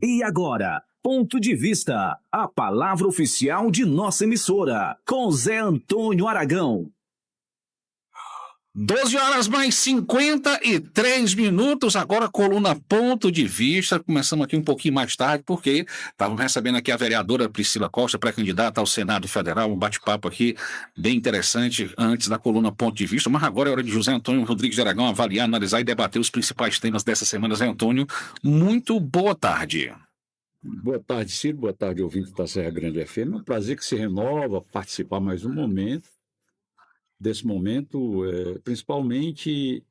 E agora, Ponto de Vista, a palavra oficial de nossa emissora, com Zé Antônio Aragão. 12 horas mais 53 minutos, agora coluna Ponto de Vista. Começamos aqui um pouquinho mais tarde, porque estávamos recebendo aqui a vereadora Priscila Costa, pré-candidata ao Senado Federal, um bate-papo aqui bem interessante antes da coluna Ponto de Vista, mas agora é hora de José Antônio Rodrigues de Aragão avaliar, analisar e debater os principais temas dessa semana. Zé Antônio, muito boa tarde. Boa tarde, Ciro. Boa tarde, ouvinte da Serra Grande FM. É um prazer que se renova participar mais um momento, principalmente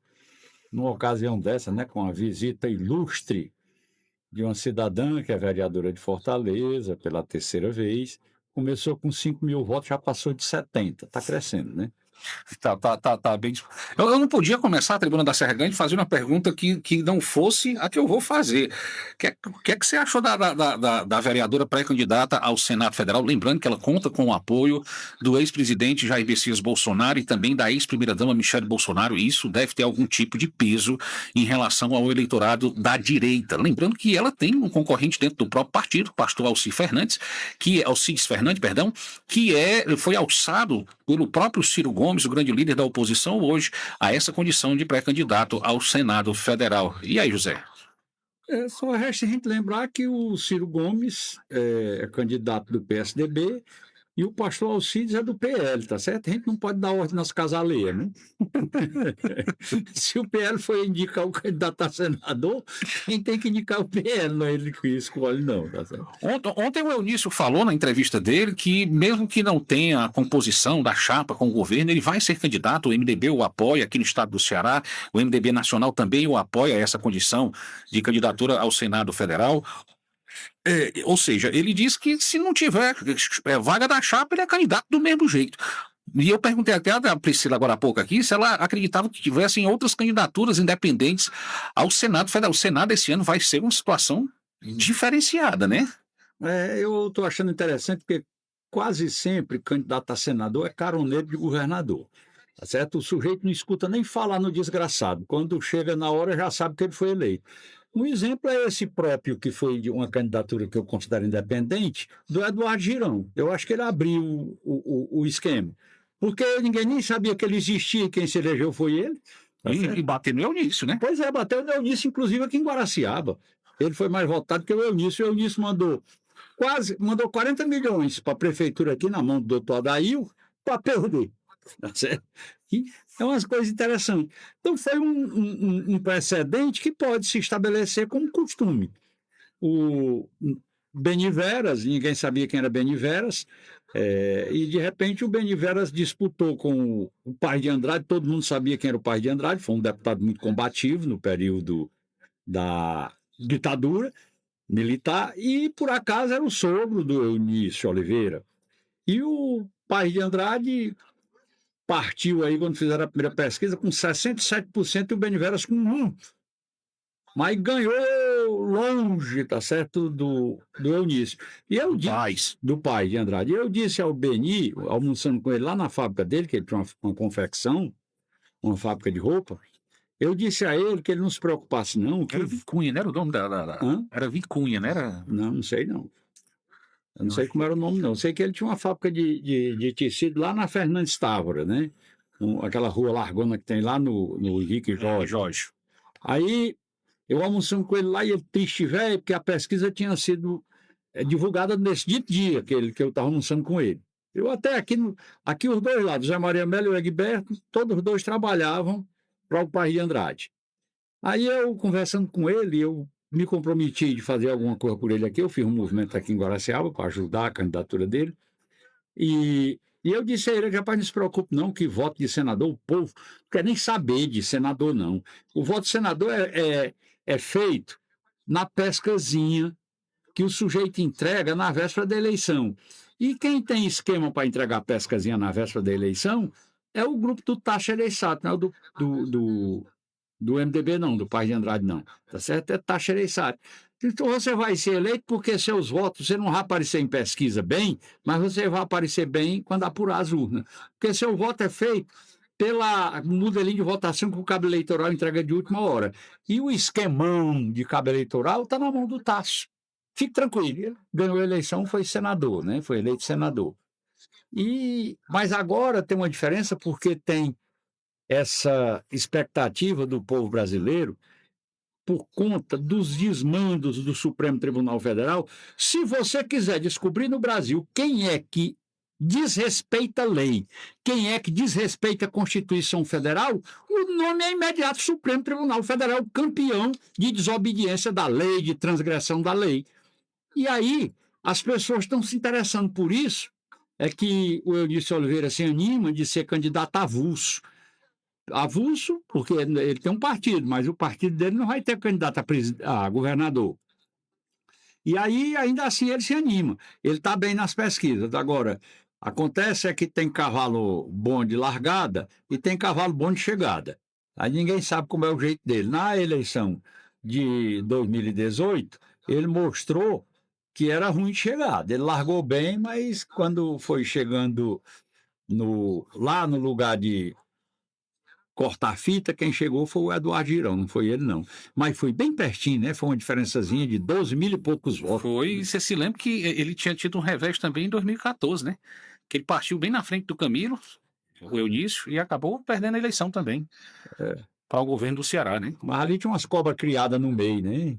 numa ocasião dessa, né, com a visita ilustre de uma cidadã que é vereadora de Fortaleza pela terceira vez. Começou com 5 mil votos, já passou de 70. Está crescendo, né? Tá bem. Eu não podia começar a Tribuna da Serra Grande fazendo uma pergunta que não fosse a que eu vou fazer. O que é que você achou da vereadora pré-candidata ao Senado Federal? Lembrando que ela conta com o apoio do ex-presidente Jair Messias Bolsonaro e também da ex-primeira-dama Michele Bolsonaro, e isso deve ter algum tipo de peso em relação ao eleitorado da direita. Lembrando que ela tem um concorrente dentro do próprio partido, o pastor Alcides Fernandes, foi alçado pelo próprio Ciro Gomes, o grande líder da oposição, hoje, a essa condição de pré-candidato ao Senado Federal. E aí, José? Só resta a gente lembrar que o Ciro Gomes é candidato do PSDB e o pastor Alcides é do PL, tá certo? A gente não pode dar ordem nas casas alheias, né? Se o PL for indicar o candidato a senador, quem tem que indicar o PL, não é ele que escolhe, não, tá certo? Ontem o Eunício falou na entrevista dele que, mesmo que não tenha a composição da chapa com o governo, ele vai ser candidato, o MDB o apoia aqui no estado do Ceará, o MDB nacional também o apoia essa condição de candidatura ao Senado Federal. Ou seja, ele diz que se não tiver vaga da chapa, ele é candidato do mesmo jeito. E eu perguntei até a Priscila agora há pouco aqui se ela acreditava que tivessem outras candidaturas independentes ao Senado Federal. O Senado esse ano vai ser uma situação diferenciada, né? Eu estou achando interessante porque quase sempre candidato a senador é caroneiro de governador. Tá certo? O sujeito não escuta nem falar no desgraçado. Quando chega na hora, já sabe que ele foi eleito. Um exemplo é esse próprio, que foi de uma candidatura que eu considero independente, do Eduardo Girão. Eu acho que ele abriu o esquema. Porque ninguém nem sabia que ele existia e quem se elegeu foi ele. Tá e bateu no Eunício, né? Pois é, bateu no Eunício, inclusive aqui em Guaraciaba. Ele foi mais votado que o Eunício. O Eunício mandou 40 milhões para a prefeitura aqui na mão do doutor Adail para perder. Tá certo? E é umas coisas interessantes. Então, foi um precedente que pode se estabelecer como costume. O Beni Veras, ninguém sabia quem era Beni Veras, e de repente o Beni Veras disputou com o Paz de Andrade, todo mundo sabia quem era o Paz de Andrade, foi um deputado muito combativo no período da ditadura militar, e por acaso era o sogro do Eunício Oliveira. E o Paz de Andrade partiu aí, quando fizeram a primeira pesquisa, com 67% e o Beni Veras com 1%. Mas ganhou longe, tá certo, do Eunício. E eu disse, do pai de Andrade. E eu disse ao Beni, almoçando com ele lá na fábrica dele, que ele tinha uma confecção, uma fábrica de roupa, eu disse a ele que ele não se preocupasse, não. Era Vicunha, não era o nome da... Era Vicunha, não era? Não sei, não. Eu não sei como era o nome, não. Eu sei que ele tinha uma fábrica de tecido lá na Fernandes Távora, né? Aquela rua largona que tem lá no Henrique Jorge. Aí, eu almoçando com ele lá e ele triste, velho, porque a pesquisa tinha sido divulgada nesse dia que eu estava almoçando com ele. Eu até aqui os dois lados, Zé Maria Melo e o Egberto, todos os dois trabalhavam para o Paz de Andrade. Aí eu, conversando com ele, eu me comprometi de fazer alguma coisa por ele aqui. Eu fiz um movimento aqui em Guaraciaba para ajudar a candidatura dele. E eu disse a ele, rapaz, não se preocupe não, que voto de senador, o povo não quer nem saber de senador, não. O voto de senador é feito na pescazinha que o sujeito entrega na véspera da eleição. E quem tem esquema para entregar a pescazinha na véspera da eleição é o grupo do Taxa Ereissat, não é o do MDB não, do Paz de Andrade não, tá certo? É Taxa Ereissat. Então você vai ser eleito porque seus votos, você não vai aparecer em pesquisa bem, mas você vai aparecer bem quando apurar as urnas. Porque seu voto é feito pela modelinho de votação que o cabo eleitoral entrega de última hora. E o esquemão de cabo eleitoral está na mão do Tasso. fique tranquilo, ele ganhou a eleição, foi senador, né? Foi eleito senador. Mas agora tem uma diferença porque tem essa expectativa do povo brasileiro por conta dos desmandos do Supremo Tribunal Federal. Se você quiser descobrir no Brasil quem é que desrespeita a lei, quem é que desrespeita a Constituição Federal, o nome é imediato Supremo Tribunal Federal, campeão de desobediência da lei, de transgressão da lei. E aí, as pessoas estão se interessando por isso, é que o Eunício Oliveira se anima de ser candidato avulso. Avulso, porque ele tem um partido, mas o partido dele não vai ter candidato a governador. E aí, ainda assim, ele se anima. Ele está bem nas pesquisas. Agora, acontece é que tem cavalo bom de largada e tem cavalo bom de chegada. Aí ninguém sabe como é o jeito dele. Na eleição de 2018, ele mostrou que era ruim de chegada. Ele largou bem, mas quando foi chegando lá no lugar de cortar a fita, quem chegou foi o Eduardo Girão, não foi ele, não. Mas foi bem pertinho, né? Foi uma diferençazinha de 12 mil e poucos votos. Foi, e você se lembra que ele tinha tido um revés também em 2014, né? Que ele partiu bem na frente do Camilo, o Eunício, e acabou perdendo a eleição também. Para o governo do Ceará, né? Mas ali tinha umas cobras criadas no meio, né?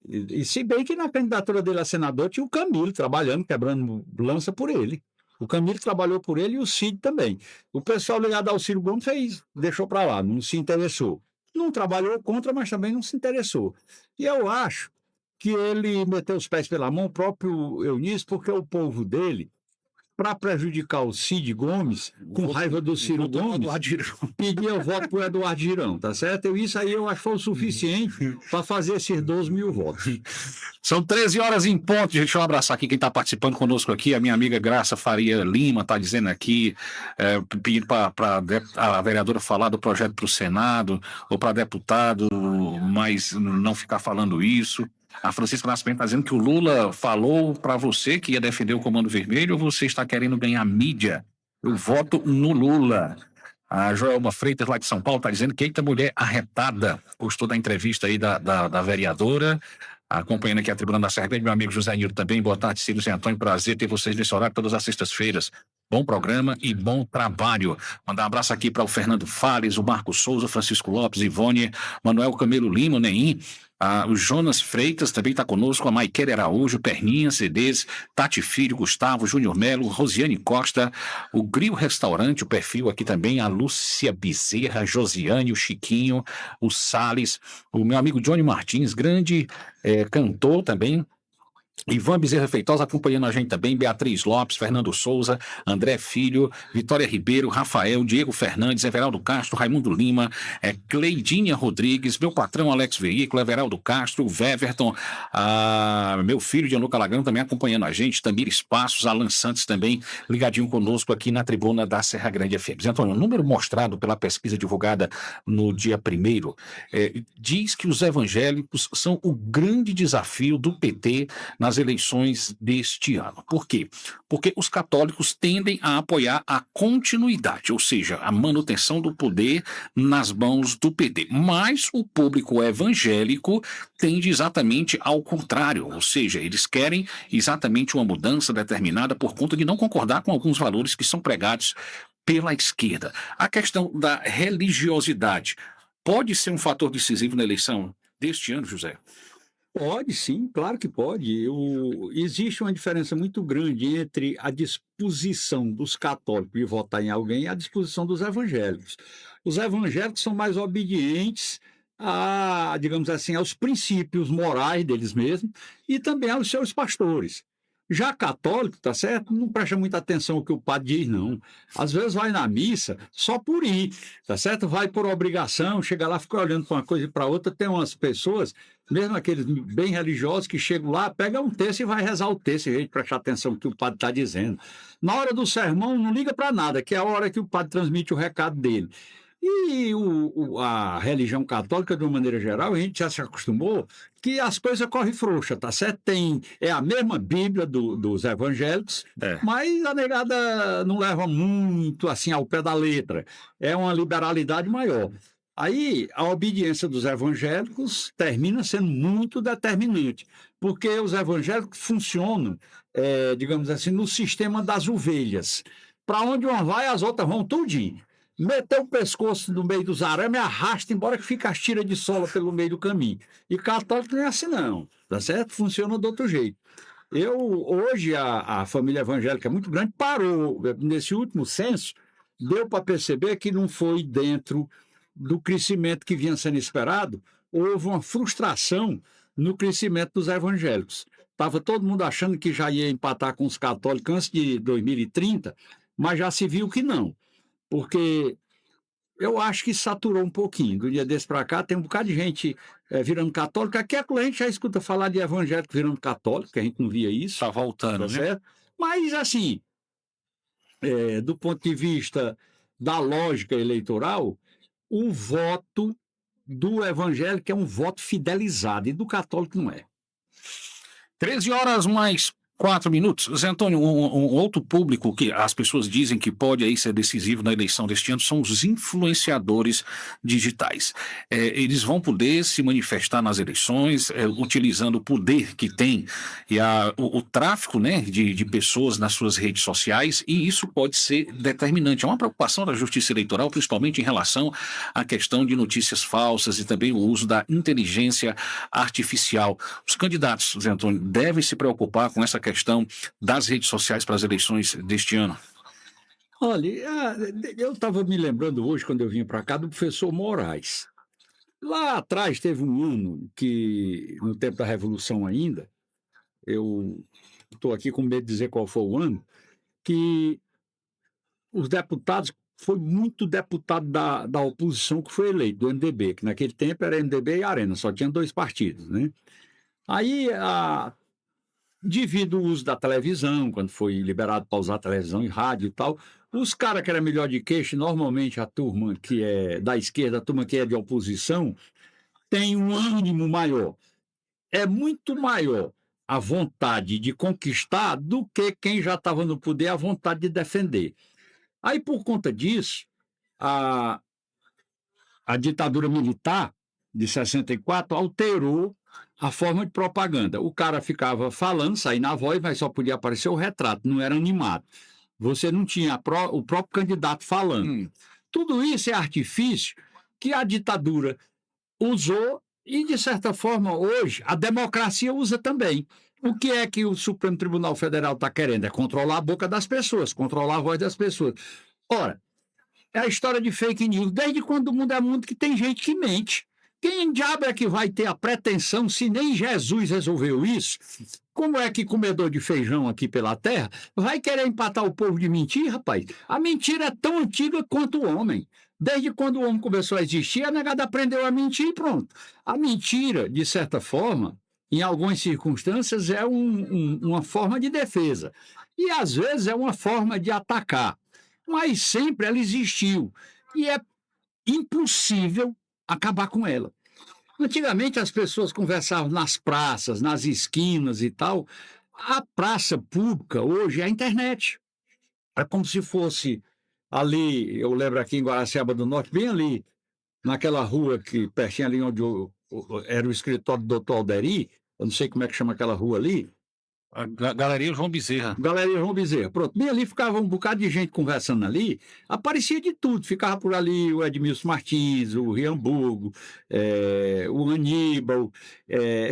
E se bem que na candidatura dele a senador tinha o Camilo trabalhando, quebrando lança por ele. O Camilo trabalhou por ele e o Cid também. O pessoal ligado ao Ciro Gomes deixou para lá, não se interessou. Não trabalhou contra, mas também não se interessou. E eu acho que ele meteu os pés pela mão, o próprio Eunício, porque o povo dele, para prejudicar o Cid Gomes, com raiva do Ciro Gomes, pedia o voto para o Eduardo Girão, tá certo? Isso aí eu acho que foi o suficiente para fazer esses 12 mil votos. São 13 horas em ponto. Deixa eu abraçar aqui quem está participando conosco aqui. A minha amiga Graça Faria Lima está dizendo aqui, pedindo para a vereadora falar do projeto para o Senado ou para deputado, mas não ficar falando isso. A Francisca Nascimento está dizendo que o Lula falou para você que ia defender o Comando Vermelho ou você está querendo ganhar mídia? Eu voto no Lula. A Joelma Freitas, lá de São Paulo, está dizendo que eita mulher arretada. Gostou da entrevista aí da vereadora. Acompanhando aqui a Tribuna da Serra Grande, meu amigo José Nildo também. Boa tarde, Cílio Zé Antônio. Prazer ter vocês nesse horário todas as sextas-feiras. Bom programa e bom trabalho. Mandar um abraço aqui para o Fernando Fales, o Marcos Souza, Francisco Lopes, Ivone, Manuel Camelo Lima, Neim. O Jonas Freitas também está conosco, a Maiquera Araújo, Perninha, CDs, Tati Filho, Gustavo, Júnior Melo, Rosiane Costa, o Grill Restaurante, o perfil aqui também, a Lúcia Bezerra, Josiane, o Chiquinho, o Salles, o meu amigo Johnny Martins, grande cantor também, Ivan Bezerra Feitosa acompanhando a gente também, Beatriz Lopes, Fernando Souza, André Filho, Vitória Ribeiro, Rafael, Diego Fernandes, Everaldo Castro, Raimundo Lima, Cleidinha Rodrigues, meu patrão Alex Veículo, Everaldo Castro, Weverton, meu filho Gianluca Lagano também acompanhando a gente, Tamires Passos, Alan Santos também ligadinho conosco aqui na Tribuna da Serra Grande FM. Antônio, o número mostrado pela pesquisa divulgada no dia 1º diz que os evangélicos são o grande desafio do PT nas eleições deste ano. Por quê? Porque os católicos tendem a apoiar a continuidade, ou seja, a manutenção do poder nas mãos do PT. Mas o público evangélico tende exatamente ao contrário, ou seja, eles querem exatamente uma mudança determinada por conta de não concordar com alguns valores que são pregados pela esquerda. A questão da religiosidade pode ser um fator decisivo na eleição deste ano, José? Pode, sim, claro que pode. Existe uma diferença muito grande entre a disposição dos católicos de votar em alguém e a disposição dos evangélicos. Os evangélicos são mais obedientes digamos assim, aos princípios morais deles mesmos e também aos seus pastores. Já católico, tá certo? Não presta muita atenção ao que o padre diz, não. Às vezes vai na missa só por ir, tá certo? Vai por obrigação, chega lá, fica olhando para uma coisa e para outra. Tem umas pessoas, mesmo aqueles bem religiosos, que chegam lá, pegam um texto e vai rezar o texto, em vez de prestar atenção no que o padre está dizendo. Na hora do sermão, não liga para nada, que é a hora que o padre transmite o recado dele. E a religião católica, de uma maneira geral, a gente já se acostumou que as coisas correm frouxa, tá certo? É a mesma Bíblia dos evangélicos, mas a negada não leva muito assim ao pé da letra. É uma liberalidade maior. Aí a obediência dos evangélicos termina sendo muito determinante, porque os evangélicos funcionam, digamos assim, no sistema das ovelhas. Para onde uma vai, as outras vão tudinho. Meteu o pescoço no meio dos arames, arrasta embora que fica as tiras de sola pelo meio do caminho. E católico não é assim, não, tá certo? Funciona de outro jeito. Hoje, a família evangélica é muito grande, parou. Nesse último censo, deu para perceber que não foi dentro do crescimento que vinha sendo esperado, houve uma frustração no crescimento dos evangélicos. Estava todo mundo achando que já ia empatar com os católicos antes de 2030, mas já se viu que não. Porque eu acho que saturou um pouquinho. Do dia desse para cá, tem um bocado de gente virando católico. Aqui a gente já escuta falar de evangélico virando católico, que a gente não via isso. Está voltando, tá né? certo? Mas, assim, do ponto de vista da lógica eleitoral, o voto do evangélico é um voto fidelizado e do católico não é. 13 horas mais 4 minutos. Zé Antônio, um outro público que as pessoas dizem que pode aí ser decisivo na eleição deste ano são os influenciadores digitais. Eles vão poder se manifestar nas eleições, utilizando o poder que tem e o tráfico, né, de pessoas nas suas redes sociais, e isso pode ser determinante. É uma preocupação da Justiça Eleitoral, principalmente em relação à questão de notícias falsas e também o uso da inteligência artificial. Os candidatos, Zé Antônio, devem se preocupar com essa questão das redes sociais para as eleições deste ano? Olha, eu estava me lembrando hoje, quando eu vim para cá, do professor Moraes. Lá atrás teve um ano que, no tempo da Revolução ainda, eu estou aqui com medo de dizer qual foi o ano, que os deputados, foi muito deputado da oposição que foi eleito, do MDB, que naquele tempo era MDB e Arena, só tinha 2 partidos, né? Aí, devido ao uso da televisão, quando foi liberado para usar televisão e rádio e tal, os caras que eram melhor de queixo, normalmente a turma que é da esquerda, a turma que é de oposição, tem um ânimo maior. É muito maior a vontade de conquistar do que quem já estava no poder, a vontade de defender. Aí, por conta disso, a ditadura militar de 64 alterou a forma de propaganda. O cara ficava falando, saía na voz, mas só podia aparecer o retrato, não era animado. Você não tinha o próprio candidato falando. Tudo isso é artifício que a ditadura usou e, de certa forma, hoje, a democracia usa também. O que é que o Supremo Tribunal Federal está querendo? É controlar a boca das pessoas, controlar a voz das pessoas. Ora, é a história de fake news. Desde quando o mundo é mundo que tem gente que mente. Quem diabo é que vai ter a pretensão, se nem Jesus resolveu isso? Como é que comedor de feijão aqui pela terra vai querer empatar o povo de mentir, rapaz? A mentira é tão antiga quanto o homem. Desde quando o homem começou a existir, a negada aprendeu a mentir e pronto. A mentira, de certa forma, em algumas circunstâncias, é uma forma de defesa. E, às vezes, é uma forma de atacar. Mas sempre ela existiu. E é impossível acabar com ela. Antigamente as pessoas conversavam nas praças, nas esquinas e tal. A praça pública hoje é a internet. É como se fosse ali, eu lembro aqui em Guaraciaba do Norte, bem ali, naquela rua que pertinho ali onde era o escritório do Dr. Alderi, eu não sei como é que chama aquela rua ali. A Galeria João Bezerra. Galeria João Bezerra. Pronto, bem ali ficava um bocado de gente conversando ali, aparecia de tudo, ficava por ali o Edmilson Martins, o Riamburgo, o Aníbal,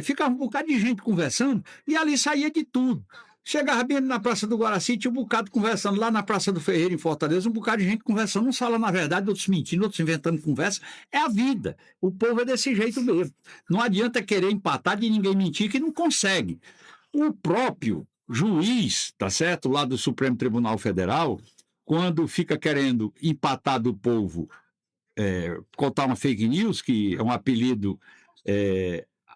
ficava um bocado de gente conversando e ali saía de tudo. Chegava bem na Praça do Guaraci, tinha um bocado conversando lá na Praça do Ferreira, em Fortaleza, um bocado de gente conversando, uns falando na verdade, outros mentindo, outros inventando conversa. É a vida. O povo é desse jeito mesmo. Não adianta querer empatar de ninguém mentir que não consegue. O próprio juiz, tá certo, lá do Supremo Tribunal Federal, quando fica querendo empatar do povo, contar uma fake news, que é um apelido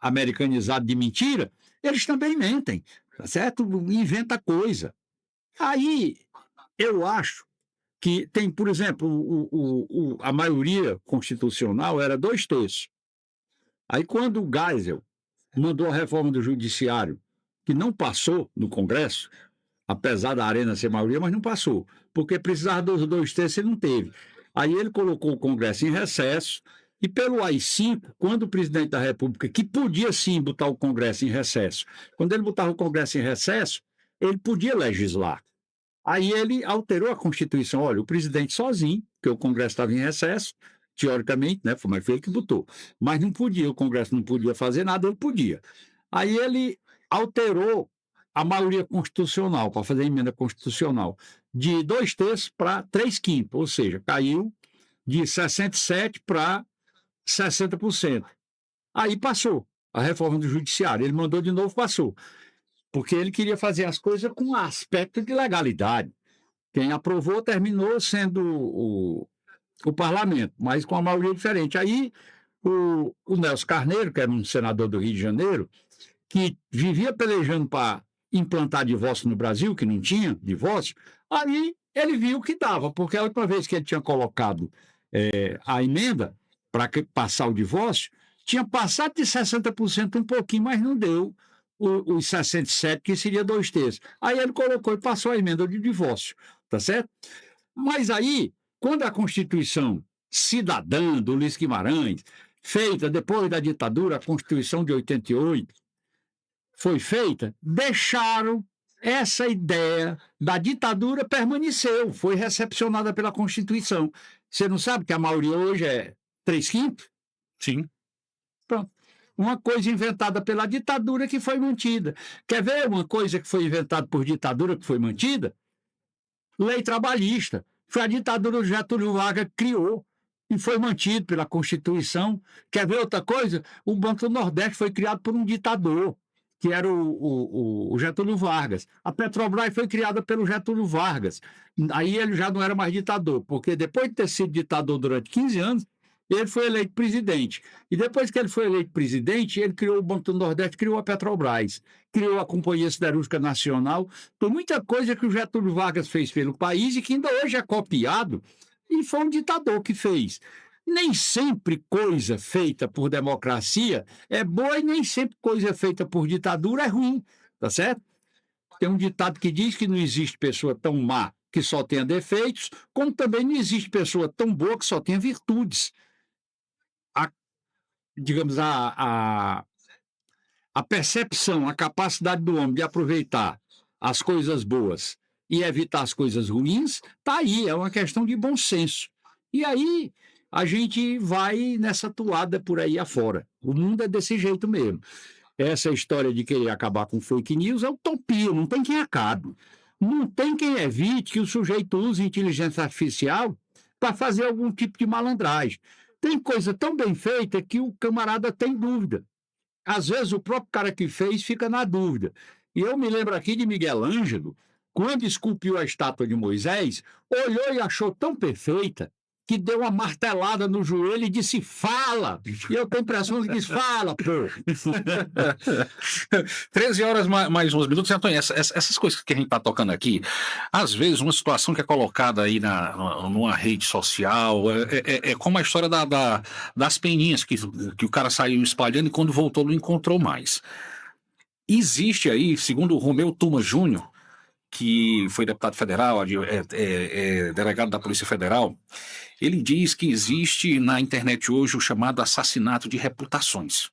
americanizado de mentira, eles também mentem, tá certo? Inventa coisa. Aí, eu acho que tem, por exemplo, a maioria constitucional era 2/3. Aí, quando o Geisel mandou a reforma do judiciário, que não passou no Congresso, apesar da Arena ser maioria, mas não passou, porque precisava dos 2/3 e não teve. Aí ele colocou o Congresso em recesso E pelo AI-5, quando o presidente da República, que podia sim botar o Congresso em recesso, quando ele botava o Congresso em recesso, ele podia legislar. Aí ele alterou a Constituição. Olha, o presidente sozinho, porque o Congresso estava em recesso, teoricamente, né, mas foi ele que botou. Mas não podia, o Congresso não podia fazer nada, ele podia. Aí ele alterou a maioria constitucional, para fazer a emenda constitucional, de 2/3 para 3/5, ou seja, caiu de 67% para 60%. Aí passou a reforma do judiciário. Ele mandou de novo, passou. Porque ele queria fazer as coisas com aspecto de legalidade. Quem aprovou terminou sendo o parlamento, mas com a maioria diferente. Aí o Nelson Carneiro, que era um senador do Rio de Janeiro, que vivia pelejando para implantar divórcio no Brasil, que não tinha divórcio, aí ele viu que dava, porque a última vez que ele tinha colocado a emenda para passar o divórcio, tinha passado de 60% um pouquinho, mas não deu os 67%, que seria 2/3. Aí ele colocou e passou a emenda de divórcio, tá certo? Mas aí, quando a Constituição Cidadã do Luiz Guimarães, feita depois da ditadura, a Constituição de 88, foi feita, deixaram essa ideia da ditadura permaneceu, foi recepcionada pela Constituição. Você não sabe que a maioria hoje é 3/5? Sim. Pronto. Uma coisa inventada pela ditadura que foi mantida. Quer ver uma coisa que foi inventada por ditadura que foi mantida? Lei trabalhista. Foi a ditadura do Getúlio Vargas que criou e foi mantido pela Constituição. Quer ver outra coisa? O Banco do Nordeste foi criado por um ditador, que era o Getúlio Vargas. A Petrobras foi criada pelo Getúlio Vargas. Aí ele já não era mais ditador, porque depois de ter sido ditador durante 15 anos, ele foi eleito presidente. E depois que ele foi eleito presidente, ele criou o Banco do Nordeste, criou a Petrobras, criou a Companhia Siderúrgica Nacional. Tem muita coisa que o Getúlio Vargas fez pelo país e que ainda hoje é copiado, e foi um ditador que fez. Nem sempre coisa feita por democracia é boa e nem sempre coisa feita por ditadura é ruim, tá certo? Tem um ditado que diz que não existe pessoa tão má que só tenha defeitos, como também não existe pessoa tão boa que só tenha virtudes. Digamos, a percepção, a capacidade do homem de aproveitar as coisas boas e evitar as coisas ruins, está aí, é uma questão de bom senso. E aí a gente vai nessa toada por aí afora. O mundo é desse jeito mesmo. Essa história de querer acabar com fake news é utopia, não tem quem acabe. Não tem quem evite que o sujeito use inteligência artificial para fazer algum tipo de malandragem. Tem coisa tão bem feita que o camarada tem dúvida. Às vezes o próprio cara que fez fica na dúvida. E eu me lembro aqui de Miguel Ângelo, quando esculpiu a estátua de Moisés, olhou e achou tão perfeita que deu uma martelada no joelho e disse, fala! E eu tenho a impressão que diz, fala, pô! 13 horas mais uns minutos. Antônio, essas coisas que a gente está tocando aqui, às vezes uma situação que é colocada aí numa rede social, é como a história das peninhas que o cara saiu espalhando e quando voltou não encontrou mais. Existe aí, segundo o Romeu Tuma Júnior, que foi deputado federal, delegado da Polícia Federal, ele diz que existe na internet hoje o chamado assassinato de reputações.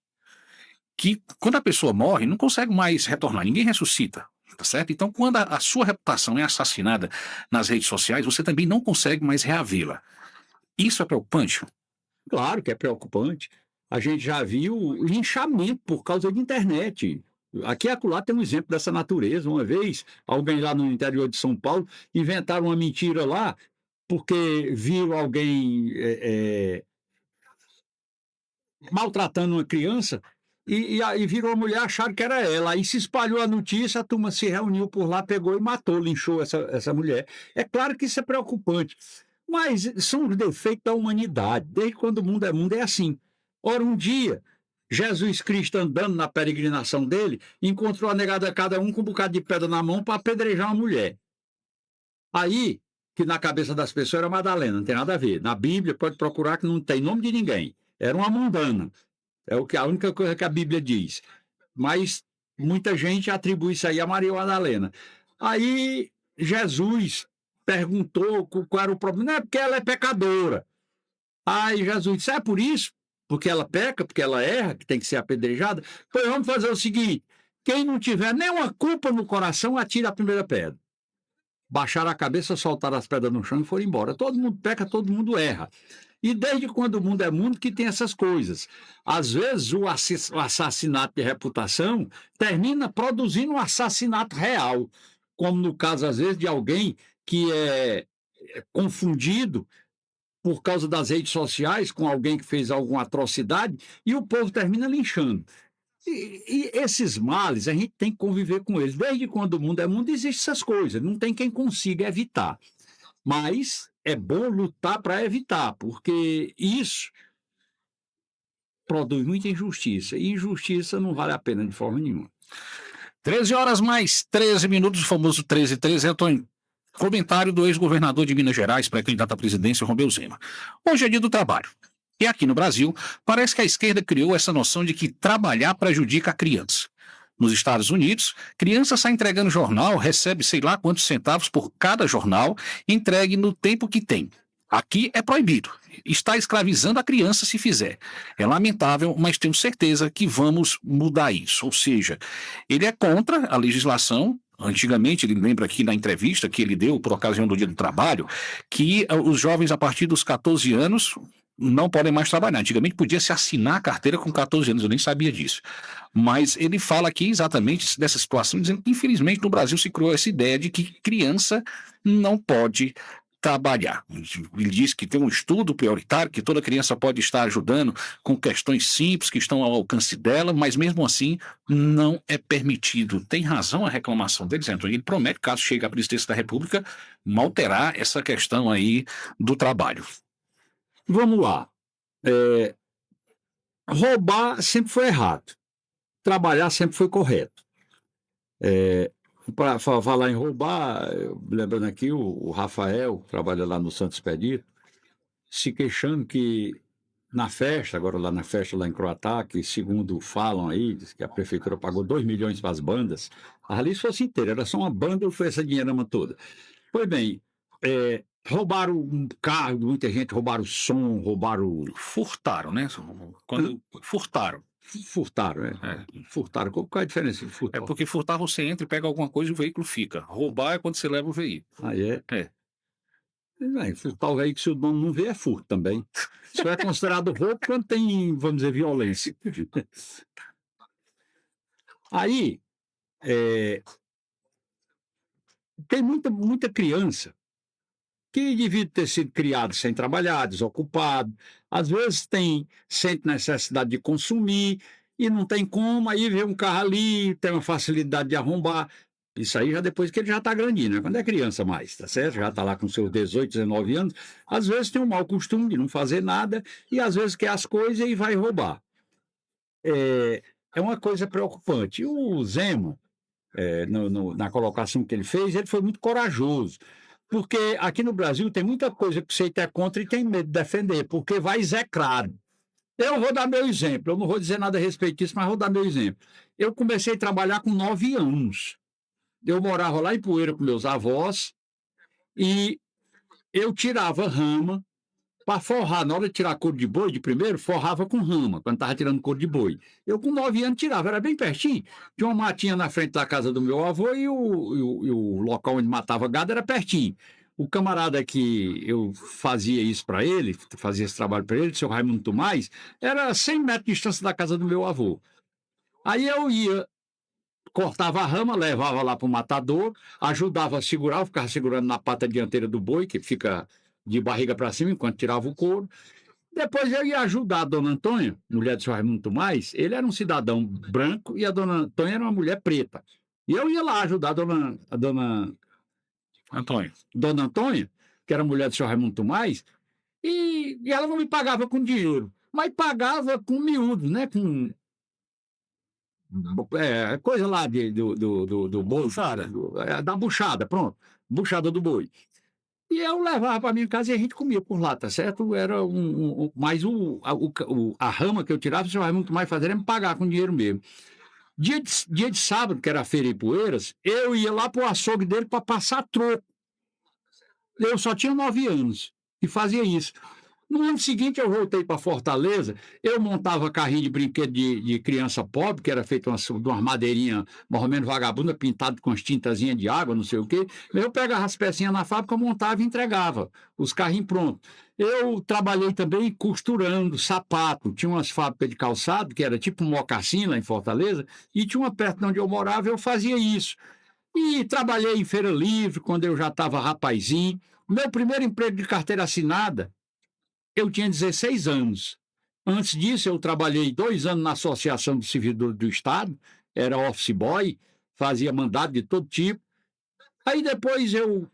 Que quando a pessoa morre, não consegue mais retornar, ninguém ressuscita, tá certo? Então, quando a sua reputação é assassinada nas redes sociais, você também não consegue mais reavê-la. Isso é preocupante? Claro que é preocupante. A gente já viu linchamento por causa de internet. Aqui e acolá tem um exemplo dessa natureza. Uma vez, alguém lá no interior de São Paulo inventaram uma mentira lá porque viram alguém maltratando uma criança e viram uma mulher, acharam que era ela. Aí se espalhou a notícia, a turma se reuniu por lá, pegou e matou, linchou essa mulher. É claro que isso é preocupante, mas são os defeitos da humanidade. Desde quando o mundo é assim. Ora, um dia, Jesus Cristo andando na peregrinação dele, encontrou a negada cada um com um bocado de pedra na mão para apedrejar uma mulher. Aí, que na cabeça das pessoas era Madalena, não tem nada a ver. Na Bíblia, pode procurar que não tem nome de ninguém. Era uma mundana. É a única coisa que a Bíblia diz. Mas muita gente atribui isso aí a Maria Madalena. Aí, Jesus perguntou qual era o problema. Não é porque ela é pecadora. Aí Jesus disse, é por isso? porque ela peca, porque ela erra, que tem que ser apedrejada. Pois vamos fazer o seguinte: quem não tiver nenhuma culpa no coração, atira a primeira pedra. Baixaram a cabeça, soltaram as pedras no chão e foram embora. Todo mundo peca, todo mundo erra. E desde quando o mundo é mundo que tem essas coisas. Às vezes o assassinato de reputação termina produzindo um assassinato real, como no caso, às vezes, de alguém que é confundido por causa das redes sociais com alguém que fez alguma atrocidade e o povo termina linchando. E esses males, a gente tem que conviver com eles. Desde quando o mundo é mundo, existem essas coisas. Não tem quem consiga evitar. Mas é bom lutar para evitar, porque isso produz muita injustiça. E injustiça não vale a pena de forma nenhuma. 13 horas mais 13 minutos, o famoso 13h13, Antônio. Comentário do ex-governador de Minas Gerais, pré-candidato à presidência, Romeu Zema. Hoje é dia do trabalho. E aqui no Brasil, parece que a esquerda criou essa noção de que trabalhar prejudica a criança. Nos Estados Unidos, criança sai entregando jornal, recebe sei lá quantos centavos por cada jornal, entregue no tempo que tem. Aqui é proibido. Está escravizando a criança se fizer. É lamentável, mas tenho certeza que vamos mudar isso. Ou seja, ele é contra a legislação. Antigamente, ele lembra aqui na entrevista que ele deu por ocasião do Dia do Trabalho, que os jovens a partir dos 14 anos não podem mais trabalhar. Antigamente podia se assinar a carteira com 14 anos, eu nem sabia disso. Mas ele fala aqui exatamente dessa situação, dizendo que infelizmente no Brasil se criou essa ideia de que criança não pode trabalhar. Ele diz que tem um estudo prioritário, que toda criança pode estar ajudando com questões simples que estão ao alcance dela, mas mesmo assim não é permitido. Tem razão a reclamação dele, Antônio. Ele promete, caso chegue à presidência da República, alterar essa questão aí do trabalho. Vamos lá. Roubar sempre foi errado. Trabalhar sempre foi correto. Para falar em roubar, lembrando aqui, o Rafael, que trabalha lá no Santos Expedito, se queixando que na festa, agora lá na festa lá em Croatá, que segundo falam aí, diz que a prefeitura pagou 2 milhões para as bandas, ali se fosse inteira, era só uma banda ou foi essa dinheirama toda? Pois bem, roubaram um carro, muita gente roubaram o som, roubaram... Furtaram, né? Furtaram. Furtaram. Furtaram. Qual é a diferença de furtar? É porque furtar você entra e pega alguma coisa e o veículo fica. Roubar é quando você leva o veículo. Ah, é? Furtar o veículo, se o dono não vê, é furto também. Isso é considerado roubo quando tem, vamos dizer, violência. Aí, tem muita criança que devia ter sido criado sem trabalhar, desocupado. Às vezes sente necessidade de consumir e não tem como, aí vê um carro ali, tem uma facilidade de arrombar. Isso aí já depois que ele já está grandinho, né? Quando é criança mais, tá certo? Já está lá com seus 18, 19 anos. Às vezes tem um mau costume de não fazer nada e às vezes quer as coisas e vai roubar. É uma coisa preocupante. O Zema, na colocação que ele fez, ele foi muito corajoso. Porque aqui no Brasil tem muita coisa que você é contra e tem medo de defender, porque vai execrado. Eu vou dar meu exemplo, eu não vou dizer nada a respeito disso, mas vou dar meu exemplo. Eu comecei a trabalhar com 9 anos. Eu morava lá em Poeira com meus avós e eu tirava rama para forrar. Na hora de tirar couro de boi, de primeiro, forrava com rama, quando estava tirando couro de boi. Eu com 9 anos tirava, era bem pertinho. Tinha uma matinha na frente da casa do meu avô e o local onde matava gado era pertinho. O camarada que eu fazia isso para ele, fazia esse trabalho para ele, o seu Raimundo Tomás, era 100 metros de distância da casa do meu avô. Aí eu ia, cortava a rama, levava lá para o matador, ajudava a segurar, eu ficava segurando na pata dianteira do boi, que fica de barriga para cima, enquanto tirava o couro. Depois eu ia ajudar a dona Antônia, mulher do seu Raimundo Tomás. Ele era um cidadão branco e a dona Antônia era uma mulher preta. E eu ia lá ajudar a dona Antônia, que era mulher do seu Raimundo Tomás, e ela não me pagava com dinheiro, mas pagava com miúdo, né? Com coisa lá do boi. Buchada. Da buchada, pronto. Buchada do boi. E eu levava para minha casa e a gente comia por lá, tá certo? Era mas a rama que eu tirava, o senhor vai muito mais fazer, era me pagar com dinheiro mesmo. Dia de sábado, que era a feira em Poeiras, eu ia lá para o açougue dele para passar troco. Eu só tinha 9 anos e fazia isso. No ano seguinte, eu voltei para Fortaleza, eu montava carrinho de brinquedo de criança pobre, que era feito de uma madeirinha mais ou menos vagabunda, pintado com as tintazinhas de água, não sei o quê. Eu pegava as pecinhas na fábrica, montava e entregava os carrinhos prontos. Eu trabalhei também costurando sapato. Tinha umas fábricas de calçado, que era tipo um mocassim lá em Fortaleza, e tinha uma perto de onde eu morava, eu fazia isso. E trabalhei em feira livre, quando eu já estava rapazinho. Meu primeiro emprego de carteira assinada, eu tinha 16 anos. Antes disso, eu trabalhei 2 anos na Associação dos Servidores do Estado, era office boy, fazia mandado de todo tipo. Aí depois eu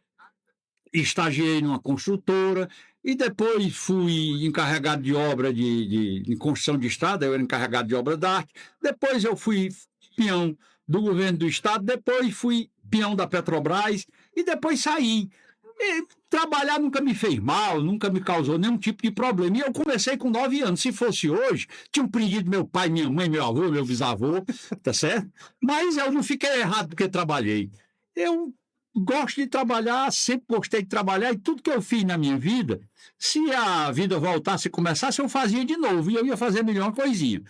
estagiei numa construtora e depois fui encarregado de obra de construção de estrada, eu era encarregado de obra da arte. Depois eu fui peão do governo do estado, depois fui peão da Petrobras e depois saí. E trabalhar nunca me fez mal, nunca me causou nenhum tipo de problema. E eu comecei com 9 anos. Se fosse hoje, tinha prendido meu pai, minha mãe, meu avô, meu bisavô, tá certo? Mas eu não fiquei errado porque trabalhei. Eu gosto de trabalhar, sempre gostei de trabalhar e tudo que eu fiz na minha vida, se a vida voltasse e começasse, eu fazia de novo e eu ia fazer melhor coisinha.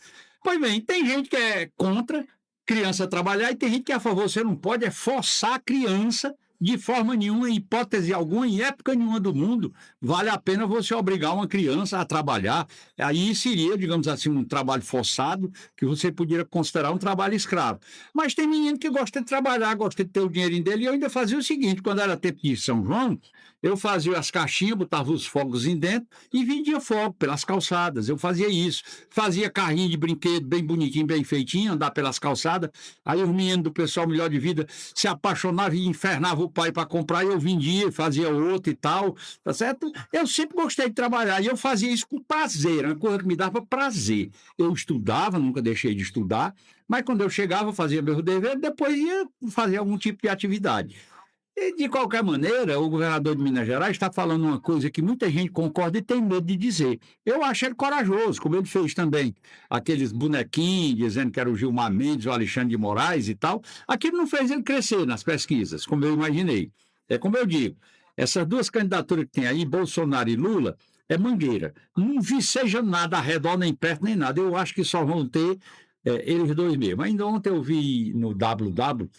Pois bem, tem gente que é contra criança trabalhar e tem gente que é a favor. Você não pode forçar a criança de forma nenhuma, em hipótese alguma, em época nenhuma do mundo, vale a pena você obrigar uma criança a trabalhar. Aí seria, digamos assim, um trabalho forçado, que você poderia considerar um trabalho escravo. Mas tem menino que gosta de trabalhar, gosta de ter o dinheirinho dele, e eu ainda fazia o seguinte, quando era tempo de São João, eu fazia as caixinhas, botava os fogos em dentro e vendia fogo pelas calçadas. Eu fazia isso. Fazia carrinho de brinquedo bem bonitinho, bem feitinho, andar pelas calçadas. Aí os meninos do pessoal melhor de vida se apaixonavam e infernavam o pai para comprar, e eu vendia, fazia outro e tal, tá certo? Eu sempre gostei de trabalhar e eu fazia isso com prazer, era uma coisa que me dava prazer. Eu estudava, nunca deixei de estudar, mas quando eu chegava, eu fazia meu dever, depois ia fazer algum tipo de atividade. E, de qualquer maneira, o governador de Minas Gerais está falando uma coisa que muita gente concorda e tem medo de dizer. Eu acho ele corajoso, como ele fez também aqueles bonequinhos, dizendo que era o Gilmar Mendes, o Alexandre de Moraes e tal. Aquilo não fez ele crescer nas pesquisas, como eu imaginei. É como eu digo, essas duas candidaturas que tem aí, Bolsonaro e Lula, é mangueira. Não vi seja nada ao redor, nem perto, nem nada. Eu acho que só vão ter eles dois mesmo. Ainda ontem eu vi no WW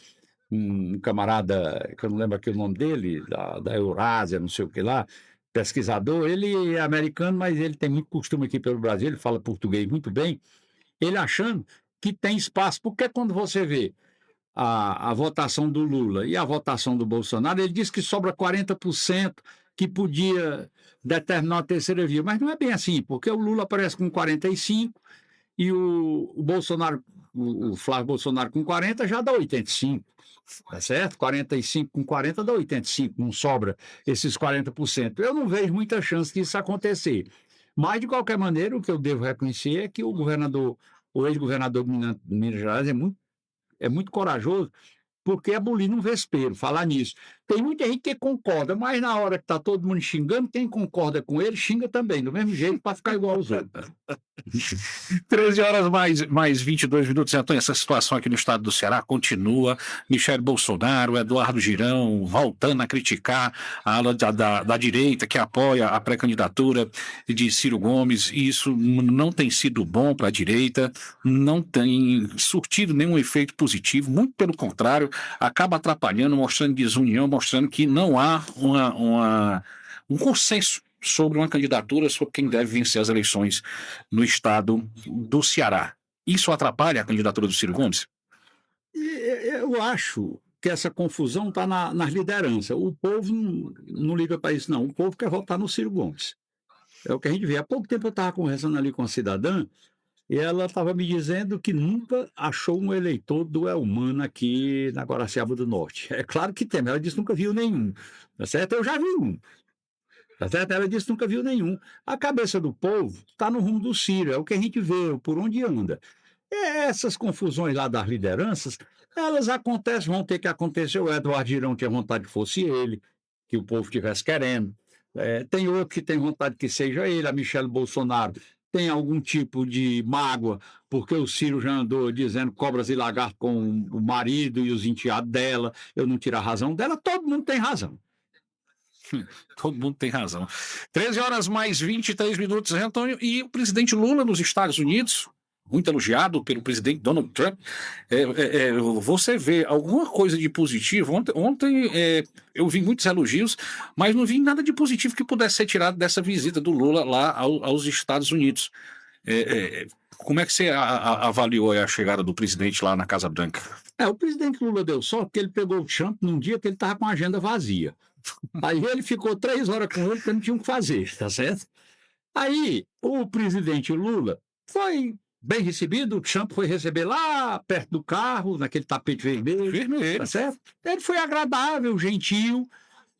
um camarada, que eu não lembro aqui o nome dele, da Eurásia, não sei o que lá, pesquisador, ele é americano, mas ele tem muito costume aqui pelo Brasil, ele fala português muito bem, ele achando que tem espaço, porque quando você vê a votação do Lula e a votação do Bolsonaro, ele diz que sobra 40% que podia determinar a terceira via, mas não é bem assim, porque o Lula aparece com 45% e o Bolsonaro, o Flávio Bolsonaro com 40 já dá 85, tá certo? 45 com 40 dá 85, não sobra esses 40%. Eu não vejo muita chance disso acontecer. Mas, de qualquer maneira, o que eu devo reconhecer é que o ex-governador de Minas Gerais é muito corajoso, porque é abolir um vespeiro, falar nisso. Tem muita gente que concorda, mas na hora que está todo mundo xingando, quem concorda com ele xinga também, do mesmo jeito, para ficar igual aos outros. 13 horas mais 22 minutos, Antônio. Essa situação aqui no estado do Ceará continua. Michele Bolsonaro, Eduardo Girão voltando a criticar a ala da direita que apoia a pré-candidatura de Ciro Gomes. Isso não tem sido bom para a direita, não tem surtido nenhum efeito positivo, muito pelo contrário, acaba atrapalhando, mostrando desunião, mostrando que não há um consenso sobre uma candidatura, sobre quem deve vencer as eleições no estado do Ceará. Isso atrapalha a candidatura do Ciro Gomes? Eu acho que essa confusão está nas lideranças. O povo não liga para isso, não. O povo quer votar no Ciro Gomes. É o que a gente vê. Há pouco tempo eu estava conversando ali com uma cidadã e ela estava me dizendo que nunca achou um eleitor do Elmano aqui na Guaraciaba do Norte. É claro que tem, mas ela disse que nunca viu nenhum. Tá certo? Eu já vi um. Tá certo? Ela disse que nunca viu nenhum. A cabeça do povo está no rumo do Ciro, é o que a gente vê, por onde anda. Essas confusões lá das lideranças, elas acontecem, vão ter que acontecer. O Eduardo Girão tinha vontade que fosse ele, que o povo estivesse querendo. Tem outro que tem vontade que seja ele, a Michele Bolsonaro tem algum tipo de mágoa, porque o Ciro já andou dizendo cobras e lagartos com o marido e os enteados dela, eu não tiro a razão dela, todo mundo tem razão. Todo mundo tem razão. 13 horas mais 23 minutos, Antônio, e o presidente Lula nos Estados Unidos, muito elogiado pelo presidente Donald Trump. Você vê alguma coisa de positivo? Ontem eu vi muitos elogios, mas não vi nada de positivo que pudesse ser tirado dessa visita do Lula lá aos Estados Unidos. Como é que você avaliou a chegada do presidente lá na Casa Branca? O presidente Lula deu sorte porque ele pegou o Trump num dia que ele estava com a agenda vazia. Aí ele ficou 3 horas com ele porque não tinha o que fazer, tá certo? Aí o presidente Lula foi bem recebido, o Trump foi receber lá perto do carro, naquele tapete vermelho, tá certo? Ele foi agradável, gentil.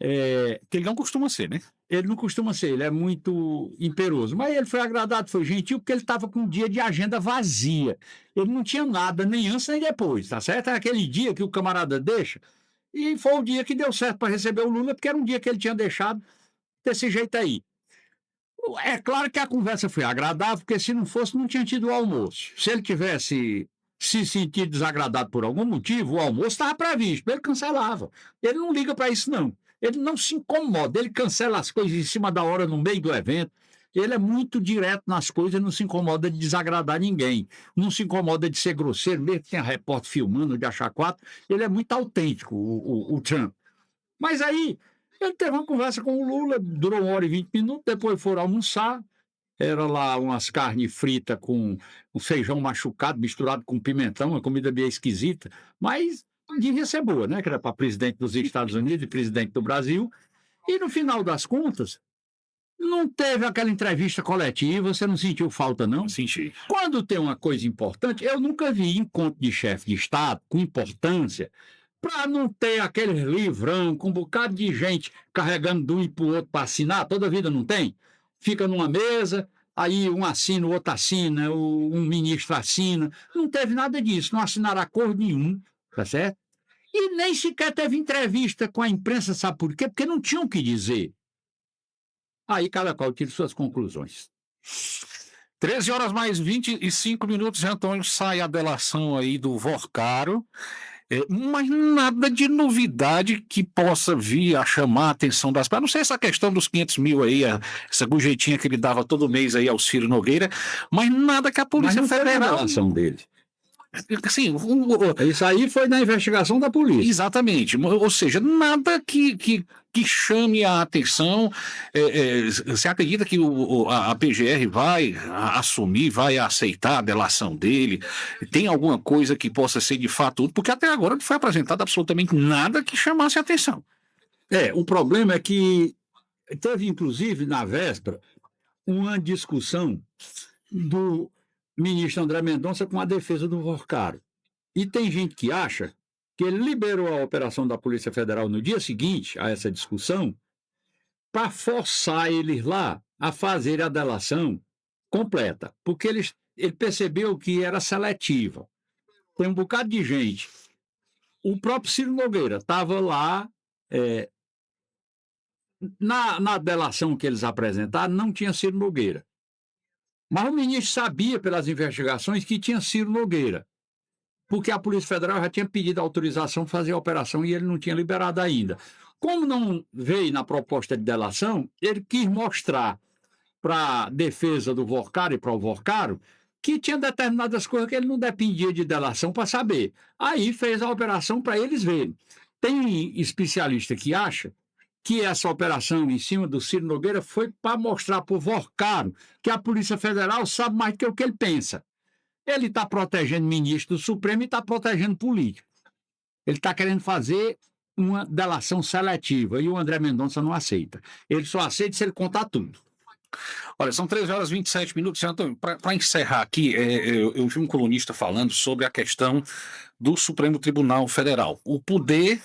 Que ele não costuma ser, né? Ele não costuma ser, ele é muito imperoso. Mas ele foi agradável, foi gentil, porque ele estava com um dia de agenda vazia. Ele não tinha nada, nem antes nem depois, tá certo? É aquele dia que o camarada deixa. E foi o dia que deu certo para receber o Lula, porque era um dia que ele tinha deixado desse jeito aí. É claro que a conversa foi agradável, porque se não fosse, não tinha tido o almoço. Se ele tivesse se sentido desagradado por algum motivo, o almoço estava previsto, ele cancelava. Ele não liga para isso, não. Ele não se incomoda, ele cancela as coisas em cima da hora, no meio do evento. Ele é muito direto nas coisas, não se incomoda de desagradar ninguém. Não se incomoda de ser grosseiro, mesmo que tenha repórter filmando, de achar quatro. Ele é muito autêntico, o Trump. Mas aí, ele teve uma conversa com o Lula, durou 1 hora e 20 minutos, depois foram almoçar. Era lá umas carnes fritas com um feijão machucado, misturado com pimentão, uma comida bem esquisita, mas devia ser boa, né? Que era para presidente dos Estados Unidos e presidente do Brasil. E no final das contas, não teve aquela entrevista coletiva, você não sentiu falta, não? Senti. Quando tem uma coisa importante, eu nunca vi encontro de chefe de Estado com importância para não ter aquele livrão com um bocado de gente carregando de um e para o outro para assinar, toda a vida não tem? Fica numa mesa, aí um assina, o outro assina, um ministro assina. Não teve nada disso, não assinaram acordo nenhum, tá certo? E nem sequer teve entrevista com a imprensa, sabe por quê? Porque não tinham o que dizer. Aí cada qual tira suas conclusões. 13 horas mais 25 minutos, Antônio, sai a delação aí do Vorcaro. Mas nada de novidade que possa vir a chamar a atenção das... A não ser essa questão dos 500 mil aí, essa gorjetinha que ele dava todo mês aí ao Ciro Nogueira, mas nada que a Polícia Federal... a delação dele. Assim, isso aí foi na investigação da polícia. Exatamente. Ou seja, nada que chame a atenção. Você acredita que a PGR vai assumir, vai aceitar a delação dele? Tem alguma coisa que possa ser de fato? Porque até agora não foi apresentado absolutamente nada que chamasse a atenção. O problema é que teve, inclusive, na véspera, uma discussão do ministro André Mendonça com a defesa do Vorcaro. E tem gente que acha que ele liberou a operação da Polícia Federal no dia seguinte a essa discussão para forçar eles lá a fazer a delação completa, porque ele percebeu que era seletiva. Tem um bocado de gente. O próprio Ciro Nogueira estava lá, na delação que eles apresentaram, não tinha Ciro Nogueira. Mas o ministro sabia, pelas investigações, que tinha Ciro Nogueira, porque a Polícia Federal já tinha pedido autorização para fazer a operação e ele não tinha liberado ainda. Como não veio na proposta de delação, ele quis mostrar para a defesa do Vorcaro e para o Vorcaro que tinha determinadas coisas que ele não dependia de delação para saber. Aí fez a operação para eles verem. Tem especialista que acha que essa operação em cima do Ciro Nogueira foi para mostrar para o Vorcaro que a Polícia Federal sabe mais do que o que ele pensa. Ele está protegendo o ministro do Supremo e está protegendo político. Ele está querendo fazer uma delação seletiva e o André Mendonça não aceita. Ele só aceita se ele contar tudo. Olha, são 13 horas e 27 minutos. Antônio, para encerrar aqui, eu vi um colunista falando sobre a questão do Supremo Tribunal Federal. O poder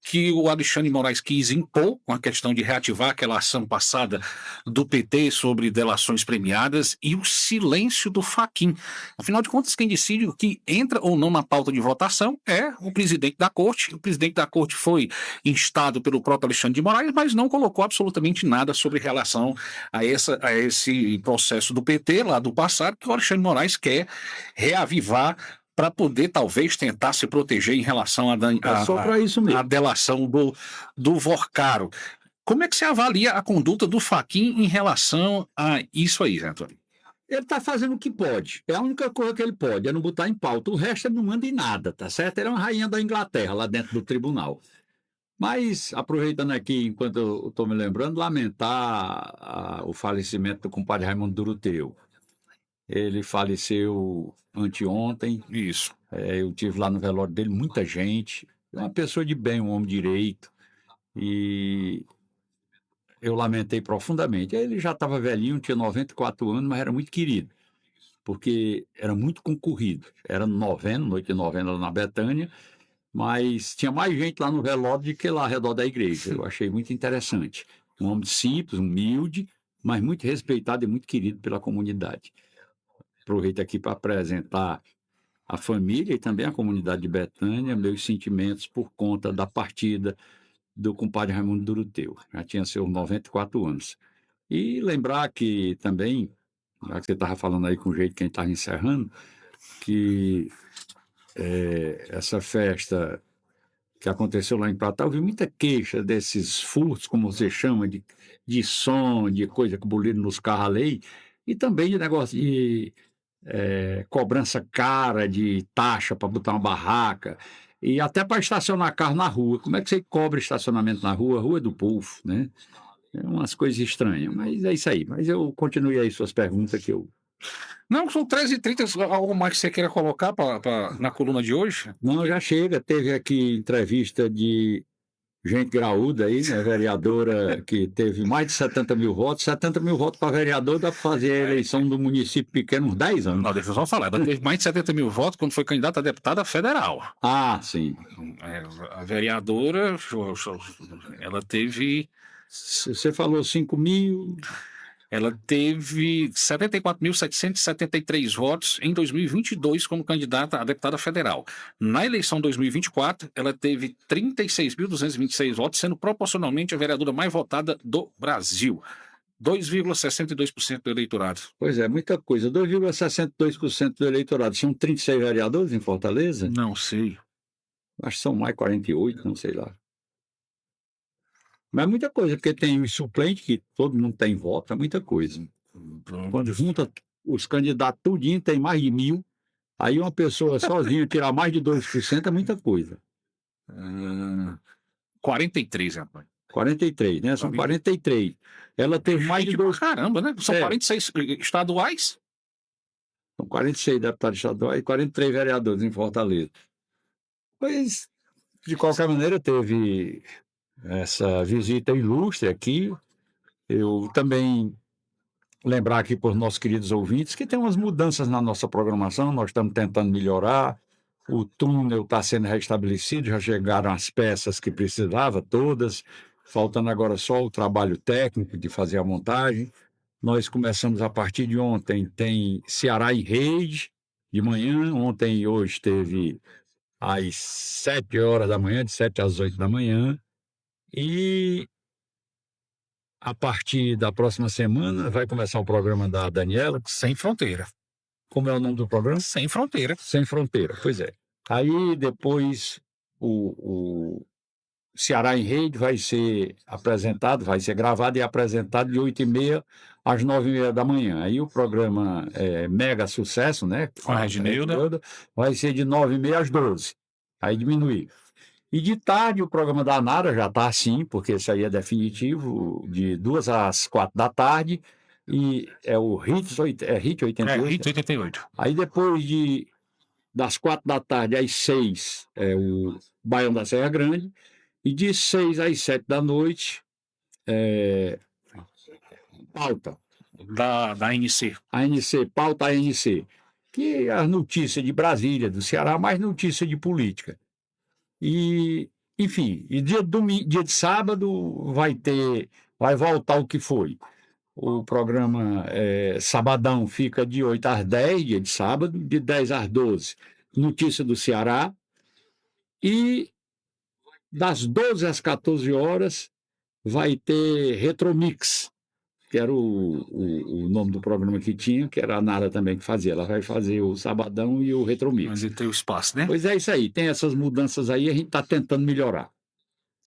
que o Alexandre de Moraes quis impor com a questão de reativar aquela ação passada do PT sobre delações premiadas e o silêncio do Fachin. Afinal de contas, quem decide o que entra ou não na pauta de votação é o presidente da Corte. O presidente da Corte foi instado pelo próprio Alexandre de Moraes, mas não colocou absolutamente nada sobre relação a esse processo do PT lá do passado, que o Alexandre de Moraes quer reavivar para poder, talvez, tentar se proteger em relação à delação do Vorcaro. Como é que você avalia a conduta do Fachin em relação a isso aí, Zé Antônio? Ele está fazendo o que pode. É a única coisa que ele pode, é não botar em pauta. O resto ele não manda em nada, tá certo? Ele é uma rainha da Inglaterra lá dentro do tribunal. Mas, aproveitando aqui, enquanto eu estou me lembrando, lamentar o falecimento do compadre Raimundo Duruteu. Ele faleceu anteontem. Isso. Eu tive lá no velório dele, muita gente. É uma pessoa de bem, um homem direito. E eu lamentei profundamente. Ele já estava velhinho, tinha 94 anos, mas era muito querido, porque era muito concorrido. Era novena, noite de novena lá na Betânia, mas tinha mais gente lá no velório do que lá ao redor da igreja. Eu achei muito interessante. Um homem simples, humilde, mas muito respeitado e muito querido pela comunidade. Aproveito aqui para apresentar a família e também a comunidade de Betânia, meus sentimentos por conta da partida do compadre Raimundo Duruteu. Já tinha seus 94 anos. E lembrar que também, já que você estava falando aí com o jeito que a gente estava encerrando, que essa festa que aconteceu lá em Pratal, eu vi muita queixa desses furtos, como você chama, de som, de coisa que boliram nos carros à lei, e também de negócio de cobrança cara, de taxa para botar uma barraca, e até para estacionar carro na rua. Como é que você cobra estacionamento na rua? A rua é do povo, né? É umas coisas estranhas, mas é isso aí. Mas eu continuei aí suas perguntas que eu... Não, são 13h30, algo mais que você queira colocar na coluna de hoje? Não, já chega. Teve aqui entrevista de gente graúda aí, né? Vereadora que teve mais de 70 mil votos. 70 mil votos para vereador dá para fazer a eleição do município pequeno uns 10 anos. Não, deixa eu só falar. Ela teve mais de 70 mil votos quando foi candidata a deputada federal. Ah, sim. A vereadora, ela teve... Você falou 5 mil... Ela teve 74.773 votos em 2022 como candidata a deputada federal. Na eleição 2024, ela teve 36.226 votos, sendo proporcionalmente a vereadora mais votada do Brasil. 2,62% do eleitorado. Pois é, muita coisa. 2,62% do eleitorado. São 36 vereadores em Fortaleza? Não sei. Acho que são mais 48, não sei lá. Mas é muita coisa, porque tem os suplentes, que todo mundo tem voto, é muita coisa. Quando junta os candidatos tudinho, tem mais de 1.000. Aí uma pessoa sozinha tirar mais de 2% é muita coisa. 43, rapaz. 43, né? São 43. Ela teve mais de 2%. Caramba, né? São 46 estaduais. São 46 deputados estaduais e 43 vereadores em Fortaleza. Pois, de qualquer maneira, teve essa visita ilustre aqui. Eu também lembrar aqui para os nossos queridos ouvintes que tem umas mudanças na nossa programação, nós estamos tentando melhorar. O túnel está sendo restabelecido, já chegaram as peças que precisava, todas, faltando agora só o trabalho técnico de fazer a montagem. Nós começamos a partir de ontem, tem Ceará em Rede, de manhã, ontem e hoje teve às 7 horas da manhã, de 7 às 8 da manhã, e a partir da próxima semana vai começar o programa da Daniela. Sem Fronteira. Como é o nome do programa? Sem Fronteira. Sem Fronteira, pois é. Aí depois o Ceará em Rede vai ser apresentado, vai ser gravado e apresentado de 8h30 às 9h30 da manhã. Aí o programa mega sucesso, né? Com a Reginilda. Vai ser de 9h30 às 12h. Aí diminuir. E de tarde o programa da Nara já está assim, porque isso aí é definitivo, de 2 às 4 da tarde, e é o Hits 88. Hits 88. Aí depois das 4 da tarde às 6 é o Baião da Serra Grande, e de 6 às 7 da noite pauta. Da ANC. Pauta ANC, que é as notícias de Brasília, do Ceará, mais notícia de política. E, enfim, e dia de sábado vai voltar o que foi. O programa Sabadão fica de 8 às 10, dia de sábado, de 10 às 12, notícia do Ceará, e das 12 às 14 horas vai ter Retromix, que era o nome do programa que tinha, que era a Nara também que fazia. Ela vai fazer o Sabadão e o Retromix. Mas ele tem o espaço, né? Pois é isso aí, tem essas mudanças aí, a gente está tentando melhorar.